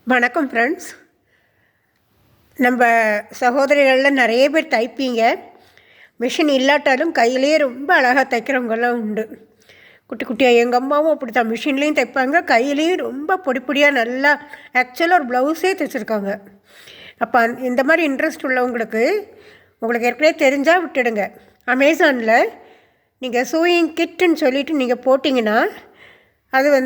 வணக்கம் ஃப்ரெண்ட்ஸ். நம்ம சகோதரிகளில் நிறைய பேர் தைப்பீங்க. மிஷின் இல்லாட்டாலும் கையிலேயே ரொம்ப அழகாக தைக்கிறவங்கெல்லாம் உண்டு. குட்டி குட்டியாக எங்கள் அம்மாவும் அப்படி தான் மிஷின்லேயும் தைப்பாங்க, கையிலையும் ரொம்ப பொடி பொடியாக நல்லா ஆக்சுவலாக ஒரு ப்ளவுஸே தைச்சிருக்காங்க. அப்போ இந்த மாதிரி இன்ட்ரெஸ்ட் உள்ளவங்களுக்கு உங்களுக்கு ஏற்கனவே தெரிஞ்சால் விட்டுடுங்க. அமேசானில் நீங்கள் சூயிங் கிட்டுன்னு சொல்லிவிட்டு நீங்கள் போட்டிங்கன்னா அது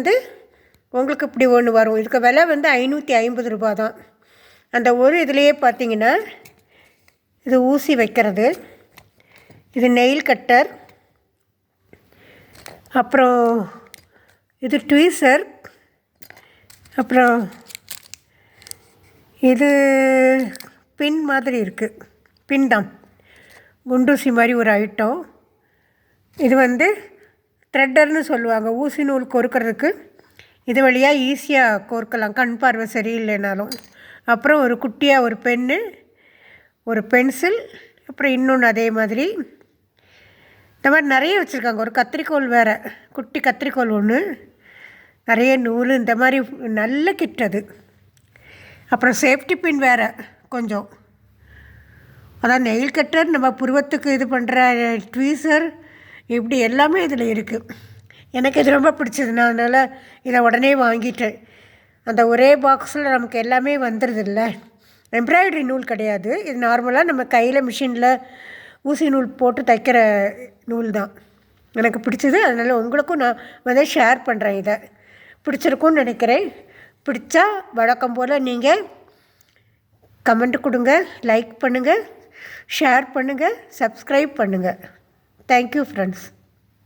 உங்களுக்கு இப்படி ஒன்று வரும். இதுக்கு விலை 550 ரூபா தான். அந்த ஒரு இதுலேயே பார்த்தீங்கன்னா இது ஊசி வைக்கிறது, இது நெயில் கட்டர், அப்புறம் இது ட்வீசர், அப்புறம் இது பின் மாதிரி இருக்குது. பின் தான் குண்டூசி மாதிரி ஒரு ஐட்டம். இது த்ரெட்டர்னு சொல்லுவாங்க. ஊசி நூல் கோர்க்கறதுக்கு இது வழியாக ஈஸியாக கோர்க்கலாம், கண் பார்வை சரியில்லைனாலும். அப்புறம் ஒரு குட்டியாக ஒரு பென்னு, ஒரு பென்சில், அப்புறம் இன்னொன்று அதே மாதிரி இந்த மாதிரி நிறைய வச்சுருக்காங்க. ஒரு கத்திரிக்கோல் வேறு, குட்டி கத்திரிக்கோல் ஒன்று, நிறைய நூல், இந்த மாதிரி நல்ல கிட்டது. அப்புறம் சேஃப்டி பின் வேறு கொஞ்சம். அதான் நெயில் கட்டர், நம்ம புருவத்துக்கு இது பண்ணுற ட்வீசர், இப்படி எல்லாமே இதில் இருக்குது. எனக்கு இது ரொம்ப பிடிச்சது. நான் அதனால் இதை உடனே வாங்கிட்டேன். அந்த ஒரே பாக்ஸில் நமக்கு எல்லாமே வந்துடுதில்ல. எம்ப்ராய்டரி நூல் கிடையாது இது, நார்மலாக நம்ம கையில் மிஷினில் ஊசி நூல் போட்டு தைக்கிற நூல் தான். எனக்கு பிடிச்சது, அதனால் உங்களுக்கும் நான் ஷேர் பண்ணுறேன். இதை பிடிச்சிருக்கும்னு நினைக்கிறேன். பிடிச்சா வழக்கம் போல் நீங்கள் கமெண்ட் கொடுங்க, லைக் பண்ணுங்கள், ஷேர் பண்ணுங்கள், சப்ஸ்கிரைப் பண்ணுங்கள். Thank you friends.